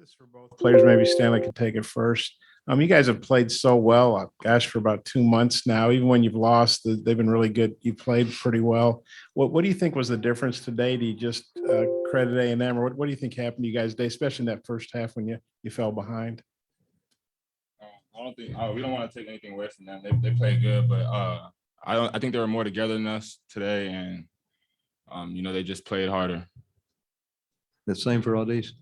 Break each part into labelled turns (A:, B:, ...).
A: this for both players. Maybe Stanley could take it first. You guys have played so well, gosh, for about 2 months now. Even when you've lost, they've been really good. You played pretty well. What do you think was the difference today? Do you just credit A&M, or what do you think happened to you guys today, especially in that first half when you fell behind?
B: I don't think we don't want to take anything away from them. They played good, but I think they were more together than us today, and they just played harder.
C: The same for Aldis.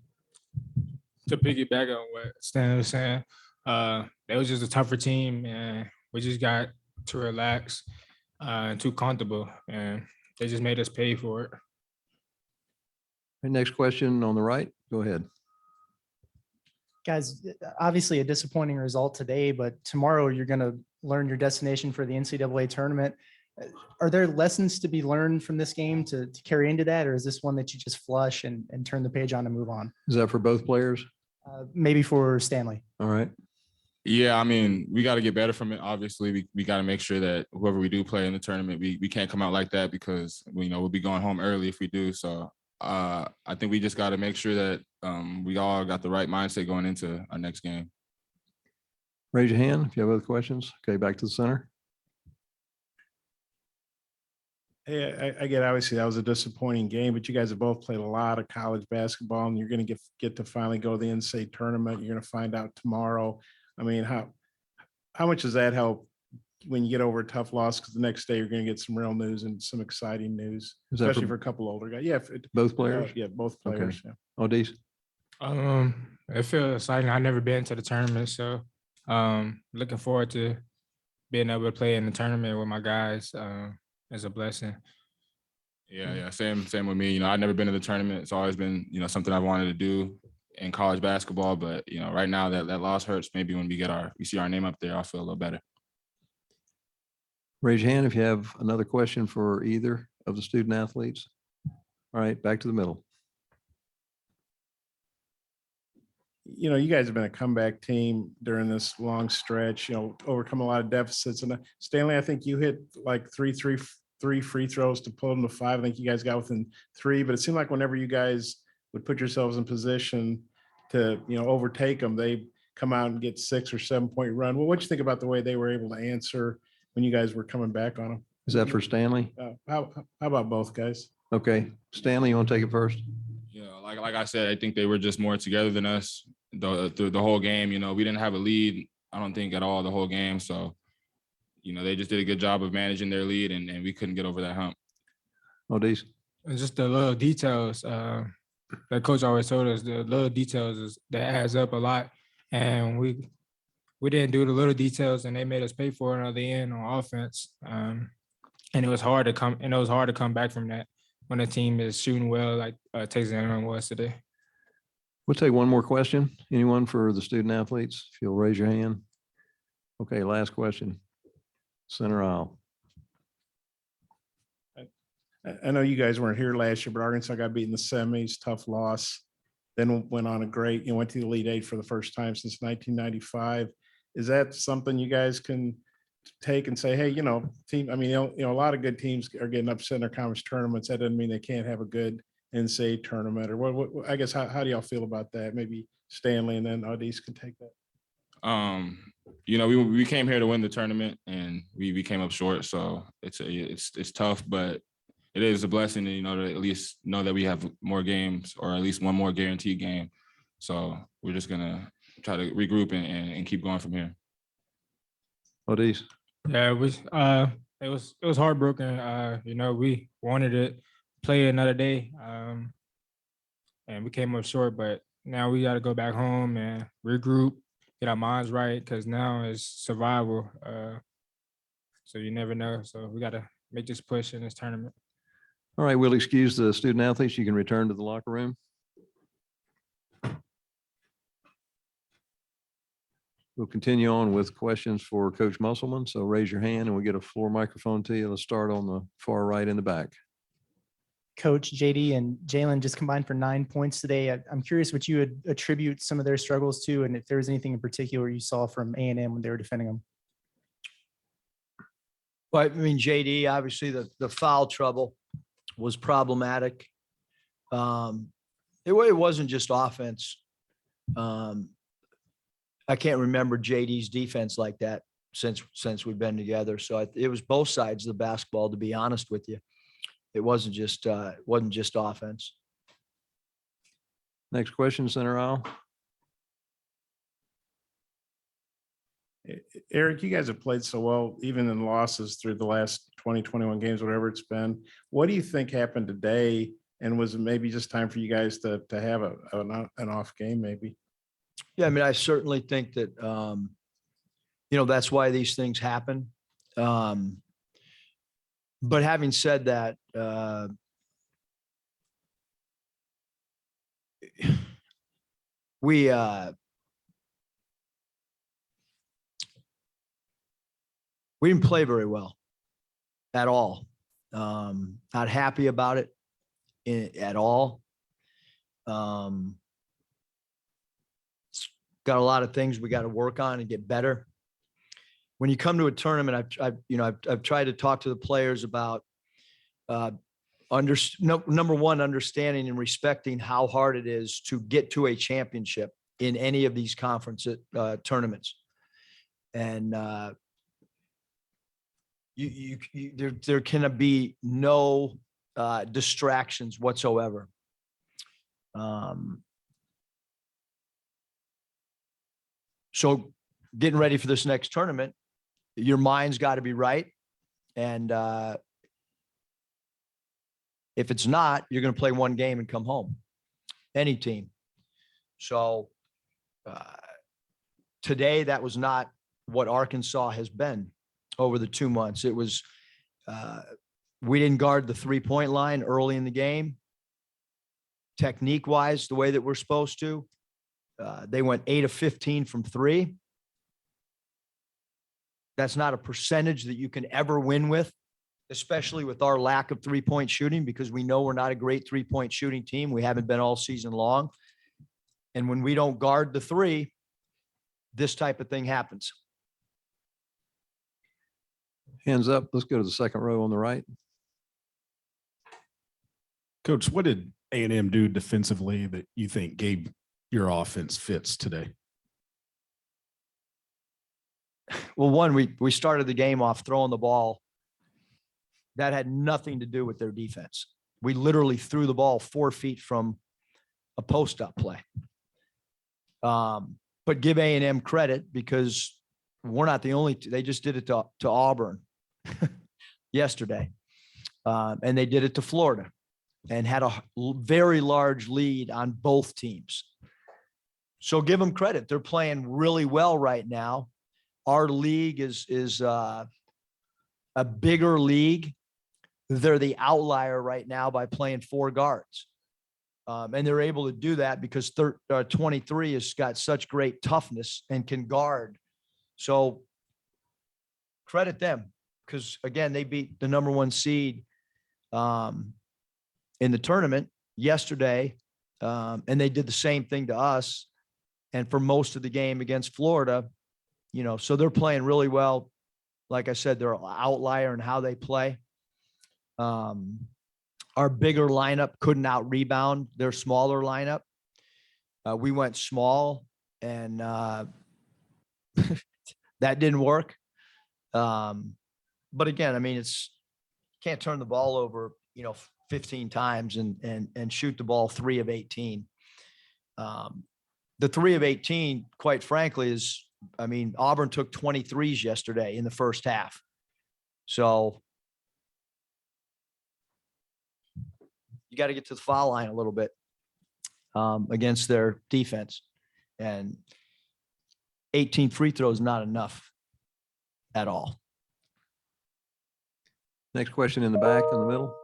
D: To piggyback on what Stanley was saying, it was just a tougher team, and we just got too relaxed and too comfortable, and they just made us pay for it.
C: Okay, next question on the right. Go ahead.
E: Guys, obviously a disappointing result today, but tomorrow you're going to learn your destination for the NCAA tournament. Are there lessons to be learned from this game to carry into that, or is this one that you just flush and turn the page on and move on?
C: Is that for both players?
E: Maybe for Stanley.
C: All right.
B: Yeah, I mean, we got to get better from it. Obviously, we got to make sure that whoever we do play in the tournament, we can't come out like that, because we'll be going home early if we do. So I think we just got to make sure that we all got the right mindset going into our next game.
C: Raise your hand if you have other questions. Okay, back to the center.
A: Hey, I get, obviously that was a disappointing game, but you guys have both played a lot of college basketball, and you're going to get to finally go to the NCAA tournament. You're going to find out tomorrow. I mean, how much does that help when you get over a tough loss? Because the next day you're going to get some real news and some exciting news, especially for a couple older guys. Yeah,
C: both players.
A: Yeah, both players.
C: Okay. Yeah. Aldis.
D: It feels exciting. I've never been to the tournament, so looking forward to being able to play in the tournament with my guys. Is a blessing.
B: Yeah. Same with me. I've never been to the tournament. It's always been, something I wanted to do in college basketball. But, right now that loss hurts. Maybe when we see our name up there, I'll feel a little better.
C: Raise your hand if you have another question for either of the student athletes. All right, back to the middle.
A: You guys have been a comeback team during this long stretch, overcome a lot of deficits. And Stanley, I think you hit like three free throws to pull them to 5. I think you guys got within 3, but it seemed like whenever you guys would put yourselves in position to, overtake them, they come out and get 6 or 7 point run. Well, what'd you think about the way they were able to answer when you guys were coming back on them?
C: Is that for Stanley?
A: How about both guys?
C: Okay. Stanley, you want to take it first?
B: Yeah, like I said, I think they were just more together than us the whole game. We didn't have a lead, I don't think, at all the whole game. So, they just did a good job of managing their lead, and we couldn't get over that hump.
C: Aldis.
D: And just the little details that coach always told us, the little details that adds up a lot. And we didn't do the little details, and they made us pay for it on the end on offense. And it was hard to come back from that when a team is shooting well like Texas A&M was today.
C: We'll take one more question. Anyone for the student athletes? If you'll raise your hand. Okay, last question. Center aisle.
A: I know you guys weren't here last year, but Arkansas got beat in the semis, tough loss. Then went on a great, went to the Elite Eight for the first time since 1995. Is that something you guys can take and say, hey, team? I mean, a lot of good teams are getting upset in their conference tournaments. That doesn't mean they can't have a good NCAA tournament. Or what I guess how do y'all feel about that? Maybe Stanley and then Aldis could take that.
B: We came here to win the tournament, and we came up short. So it's tough, but it is a blessing to, to at least know that we have more games, or at least one more guaranteed game. So we're just gonna try to regroup and keep going from here.
C: Aldis.
D: Yeah, it was heartbroken. We wanted to play another day, and we came up short. But now we got to go back home and regroup, get our minds right, because now it's survival. So you never know. So we got to make this push in this tournament.
C: All right, we'll excuse the student athletes. You can return to the locker room. We'll continue on with questions for Coach Musselman. So raise your hand and we'll get a floor microphone to you. Let's start on the far right in the back.
E: Coach, JD, and Jalen just combined for 9 points today. I'm curious what you would attribute some of their struggles to, and if there was anything in particular you saw from A&M when they were defending them.
F: Well, I mean, JD, obviously the foul trouble was problematic. It wasn't just offense. I can't remember JD's defense like that since we've been together. So it was both sides of the basketball, to be honest with you. It wasn't just offense.
C: Next question, center aisle.
A: Eric, you guys have played so well, even in losses through the last 20, 21 games, whatever it's been. What do you think happened today? And was it maybe just time for you guys to have an off game maybe?
F: Yeah, I mean, I certainly think that, that's why these things happen. But having said that, we didn't play very well at all. Not happy about it at all. Got a lot of things we got to work on and get better. When you come to a tournament, I've tried to talk to the players about number one, understanding and respecting how hard it is to get to a championship in any of these conference tournaments. And there can be no distractions whatsoever. So getting ready for this next tournament, your mind's got to be right. And if it's not, you're going to play one game and come home. Any team. So today, that was not what Arkansas has been over the 2 months. It was, we didn't guard the 3-point line early in the game. Technique-wise, the way that we're supposed to. They went 8 of 15 from 3. That's not a percentage that you can ever win with, especially with our lack of 3-point shooting, because we know we're not a great 3-point shooting team. We haven't been all season long. And when we don't guard the 3, this type of thing happens.
C: Hands up. Let's go to the second row on the right.
G: Coach, what did A&M do defensively that you think gave your offense fits today?
F: Well, one, we started the game off throwing the ball. That had nothing to do with their defense. We literally threw the ball 4 feet from a post-up play. But give A&M credit, because we're not the only two. They just did it to Auburn yesterday. And they did it to Florida and had a very large lead on both teams. So give them credit. They're playing really well right now. Our league is a bigger league. They're the outlier right now by playing 4 guards. And they're able to do that because 23 has got such great toughness and can guard. So credit them, because, again, they beat the number 1 seed in the tournament yesterday. And they did the same thing to us. And for most of the game against Florida, so they're playing really well. Like I said, they're an outlier in how they play. Our bigger lineup couldn't out rebound their smaller lineup. We went small, and that didn't work. But again, I mean, can't turn the ball over, 15 times and shoot the ball 3 of 18. The 3 of 18, quite frankly, Auburn took 23s yesterday in the first half. So you got to get to the foul line a little bit against their defense. And 18 free throws, not enough at all.
C: Next question in the back, in the middle.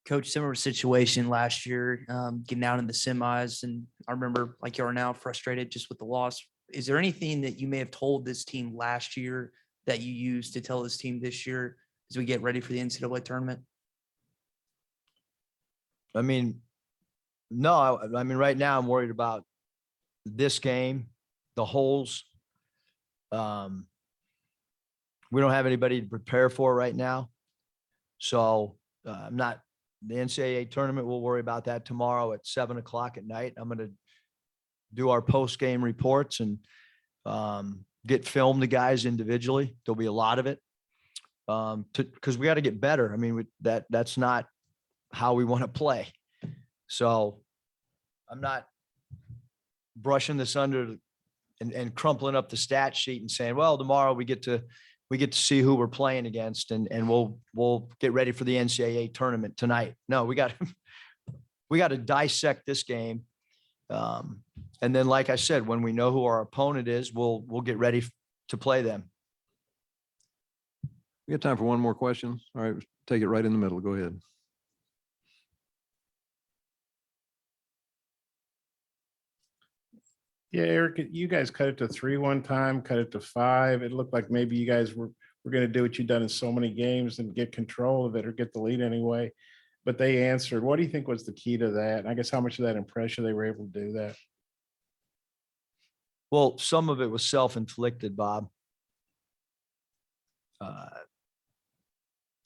H: Coach, similar situation last year, getting out in the semis. And I remember, like you are now, frustrated just with the loss. Is there anything that you may have told this team last year that you use to tell this team this year as we get ready for the NCAA tournament?
F: I mean, no, right now I'm worried about this game, the holes. We don't have anybody to prepare for right now. So I'm not The NCAA tournament, we'll worry about that tomorrow at 7:00 at night. I'm going to do our post-game reports and get film to guys individually. There'll be a lot of it because we got to get better. I mean, that's not how we want to play. So I'm not brushing this under and crumpling up the stat sheet and saying, well, tomorrow we get to see who we're playing against and we'll get ready for the NCAA tournament tonight. No, we got to dissect this game. And then, like I said, when we know who our opponent is, we'll get ready to play them.
C: We got time for one more question. All right, take it right in the middle. Go ahead.
A: Yeah, Eric, you guys cut it to 3 one time, cut it to 5. It looked like maybe you guys were going to do what you've done in so many games and get control of it or get the lead anyway. But they answered. What do you think was the key to that? And I guess how much of that impression they were able to do that?
F: Well, some of it was self-inflicted, Bob.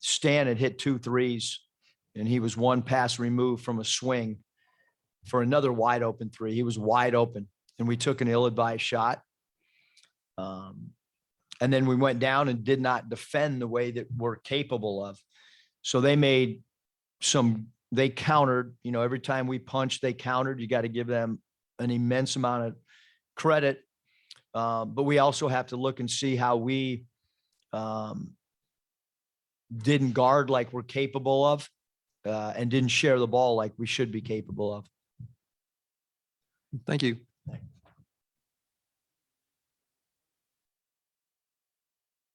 F: Stan had hit 2 threes and he was 1 pass removed from a swing for another wide open 3. He was wide open and we took an ill-advised shot. And then we went down and did not defend the way that we're capable of. So they countered, every time we punched, they countered. You got to give them an immense amount of credit. But we also have to look and see how we didn't guard like we're capable of and didn't share the ball like we should be capable of.
C: Thank you.